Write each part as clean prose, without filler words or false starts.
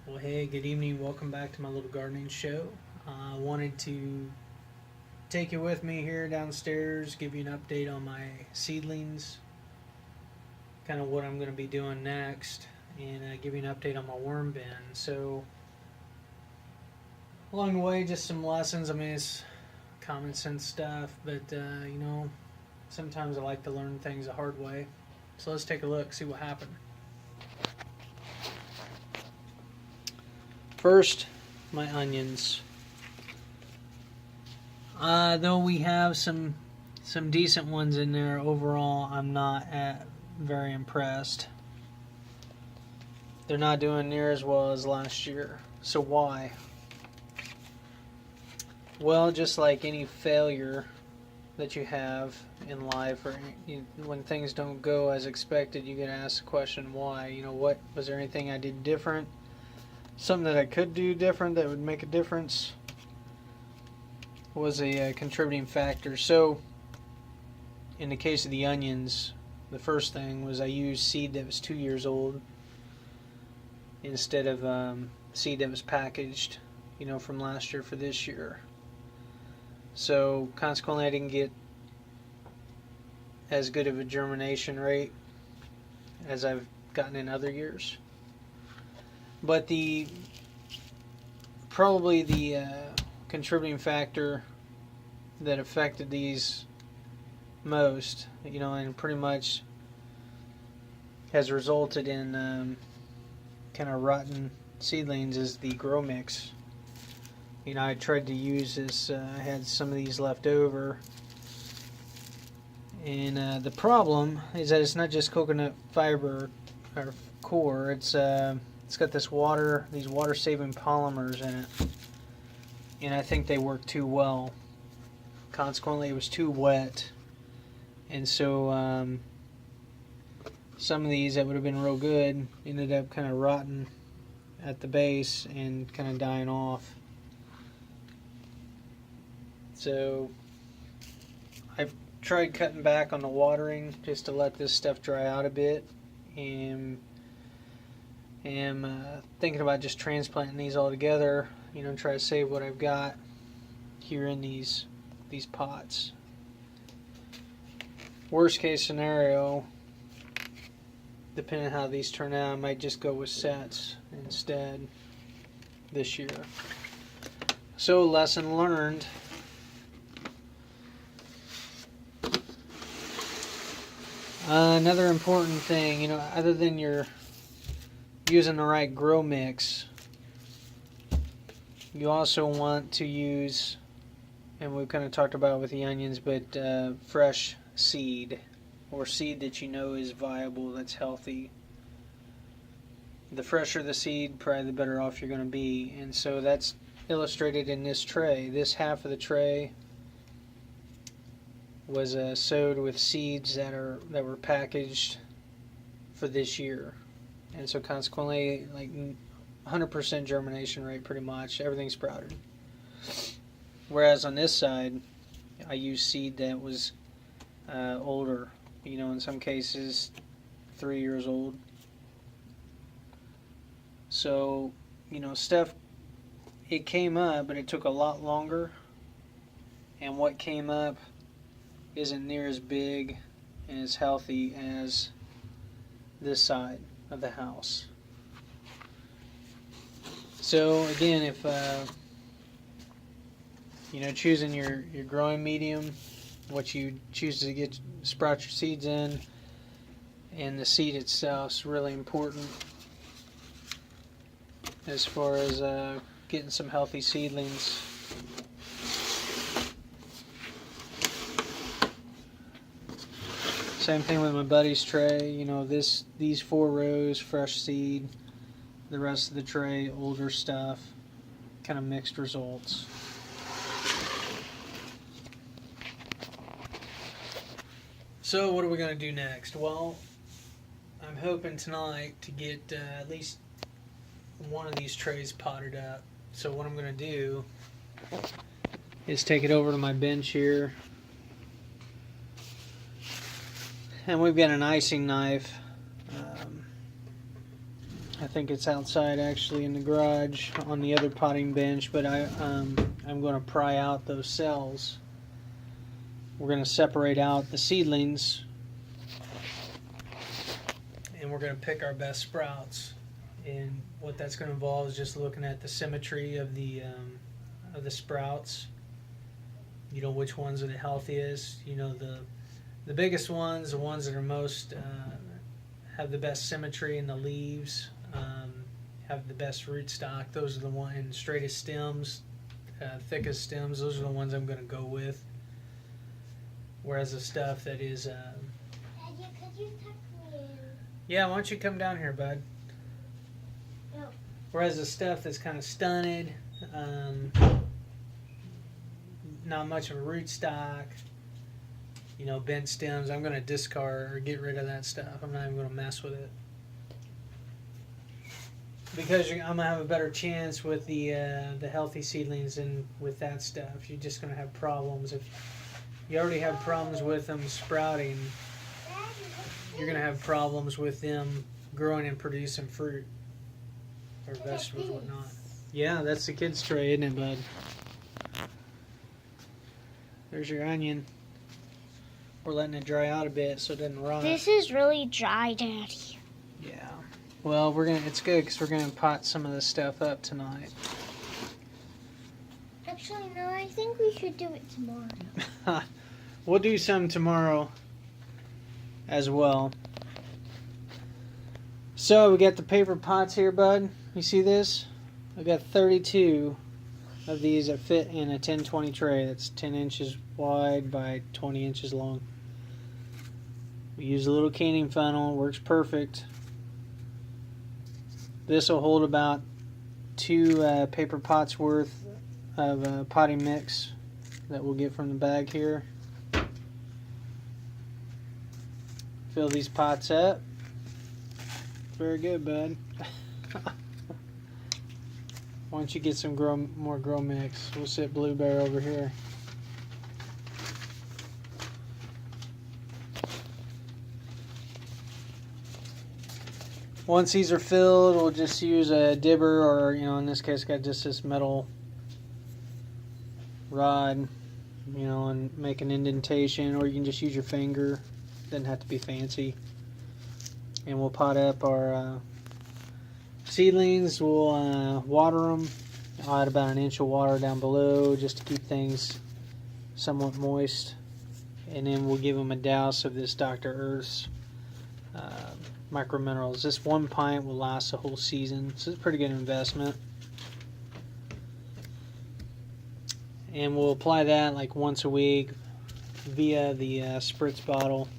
Well, hey, good evening. Welcome back to my little gardening show. I wanted to take you with me here downstairs, give you an update on my seedlings, kind of what I'm going to be doing next, and give you an update on my worm bin. So, along the way, just some lessons. I mean, it's common sense stuff, but sometimes I like to learn things the hard way. So, let's take a look, see what happened. First, my onions. Though we have some decent ones in there, overall I'm not very impressed. They're not doing near as well as last year. So why? Well, just like any failure that you have in life, or when things don't go as expected, you get asked the question why. What was there anything I did different? Something that I could do different that would make a difference was a contributing factor. So, in the case of the onions, the first thing was I used seed that was 2 years old instead of seed that was packaged, from last year for this year. So, consequently, I didn't get as good of a germination rate as I've gotten in other years. But probably the contributing factor that affected these most, and pretty much has resulted in kind of rotten seedlings is the grow mix. I tried to use this, I had some of these left over, and the problem is that it's not just coconut fiber or core, it's got these water-saving polymers in it, and I think they work too well. Consequently, it was too wet, and so some of these that would have been real good ended up kind of rotting at the base and kind of dying off. So I've tried cutting back on the watering just to let this stuff dry out a bit, and am thinking about just transplanting these all together, try to save what I've got here in these pots. Worst case scenario, depending on how these turn out, I might just go with sets instead this year. So, lesson learned. Another important thing, other than your using the right grow mix, you also want to use, and we've kind of talked about with the onions, but fresh seed, or seed that is viable, that's healthy. The fresher the seed, probably the better off you're going to be, and so that's illustrated in this tray. This half of the tray was sowed with seeds that were packaged for this year. And so consequently, like 100% germination rate, pretty much. Everything sprouted. Whereas on this side, I used seed that was older. In some cases, 3 years old. So, stuff, it came up, but it took a lot longer. And what came up isn't near as big and as healthy as this side of the house. So again, if choosing your growing medium, what you choose to sprout your seeds in, and the seed itself is really important as far as getting some healthy seedlings. Same thing with my buddy's tray. These 4 rows, fresh seed. The rest of the tray, older stuff. Kind of mixed results. So what are we going to do next? Well, I'm hoping tonight to get at least one of these trays potted up. So what I'm going to do is take it over to my bench here. And we've got an icing knife. I think it's outside actually in the garage on the other potting bench, but I'm going to pry out those cells. We're going to separate out the seedlings, and we're going to pick our best sprouts. And what that's going to involve is just looking at the symmetry of the sprouts. You know, which ones are the healthiest. You know, the biggest ones, the ones that are most have the best symmetry in the leaves, have the best rootstock. Those are the ones, and straightest stems, thickest stems. Those are the ones I'm going to go with. Whereas the stuff that is, Daddy, could you tuck me in? yeah, why don't you come down here, bud? No. Whereas the stuff that's kind of stunted, not much of a rootstock, you know, bent stems, I'm going to discard or get rid of that stuff. I'm not even going to mess with it. Because I'm going to have a better chance with the healthy seedlings than with that stuff. You're just going to have problems. If you already have problems with them sprouting, you're going to have problems with them growing and producing fruit or vegetables, whatnot. Yeah, that's the kids' tray, isn't it, bud? There's your onion. We're letting it dry out a bit so it doesn't rot. This is really dry, Daddy. Yeah. Well, it's good because we're gonna pot some of this stuff up tonight. Actually, no, I think we should do it tomorrow. We'll do some tomorrow as well. So we got the paper pots here, bud. You see this? I got 32 of these that fit in a 10-20 tray. That's 10 inches wide by 20 inches long. We use a little canning funnel. Works perfect. This will hold about 2 paper pots worth of potting mix that we'll get from the bag here. Fill these pots up. Very good, bud. Why don't you get some more grow mix? We'll sit Blueberry over here. Once these are filled, we'll just use a dibber, or, you know, in this case, got just this metal rod, you know, and make an indentation, or you can just use your finger. Doesn't have to be fancy. And we'll pot up our seedlings. We'll water them. I'll add about 1 inch of water down below just to keep things somewhat moist. And then we'll give them a douse of this Dr. Earth's micro minerals. This 1 pint will last the whole season, so it's a pretty good investment. And we'll apply that like once a week via the spritz bottle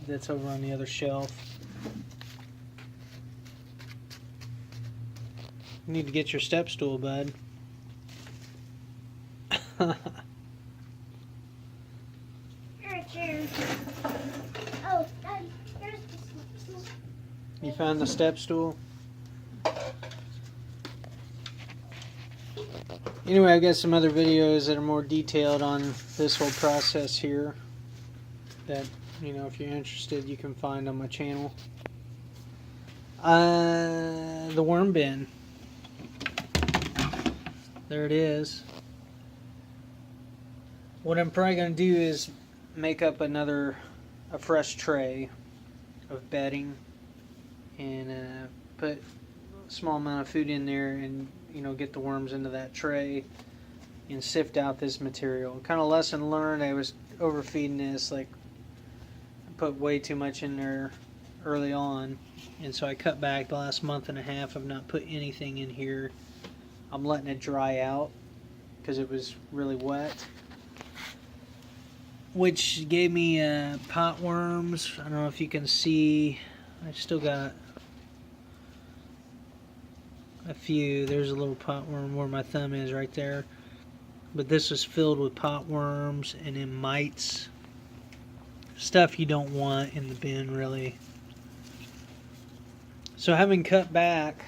that's over on the other shelf. You need to get your step stool, bud. Oh, Daddy, here's the... You found the step stool? Anyway, I've got some other videos that are more detailed on this whole process here that, you know, if you're interested, you can find on my channel. The worm bin. There it is. What I'm probably going to do is make up a fresh tray of bedding and put a small amount of food in there and, you know, get the worms into that tray and sift out this material. Kind of lesson learned. I was overfeeding this, like I put way too much in there early on, and so I cut back the last month and a half of not put anything in here. I'm letting it dry out because it was really wet, which gave me pot worms. I don't know if you can see, I still got a few. There's a little pot worm where my thumb is right there, but this is filled with pot worms and then mites, stuff you don't want in the bin really. So having cut back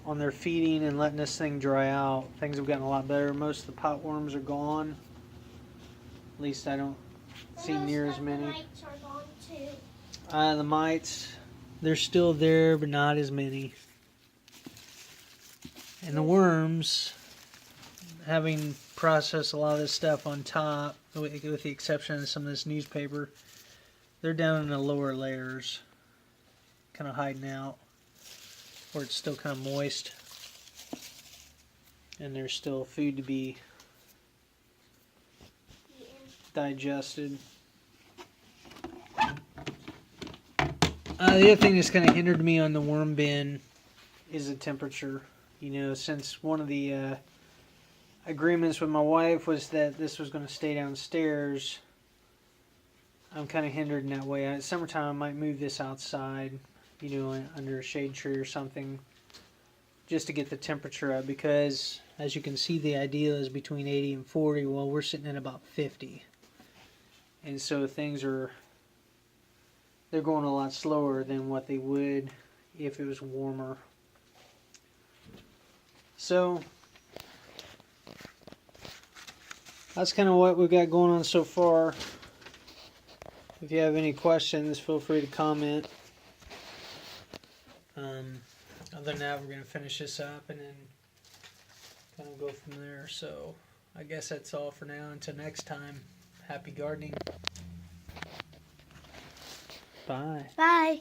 on their feeding and letting this thing dry out, things have gotten a lot better. Most of the pot worms are gone. At least I don't see near as many. The mites are gone too. The mites, they're still there, but not as many. And the worms, having processed a lot of this stuff on top, with the exception of some of this newspaper, they're down in the lower layers, kind of hiding out, where it's still kind of moist. And there's still food to be digested. The other thing that's kind of hindered me on the worm bin is the temperature. You know, since one of the agreements with my wife was that this was going to stay downstairs, I'm kind of hindered in that way. In summertime, I might move this outside, you know, under a shade tree or something, just to get the temperature up, because as you can see, the ideal is between 80 and 40. Well, we're sitting at about 50. And so things they're going a lot slower than what they would if it was warmer. So that's kind of what we've got going on so far. If you have any questions, feel free to comment. Other than that, we're going to finish this up and then kind of go from there. So I guess that's all for now. Until next time, happy gardening. Bye. Bye.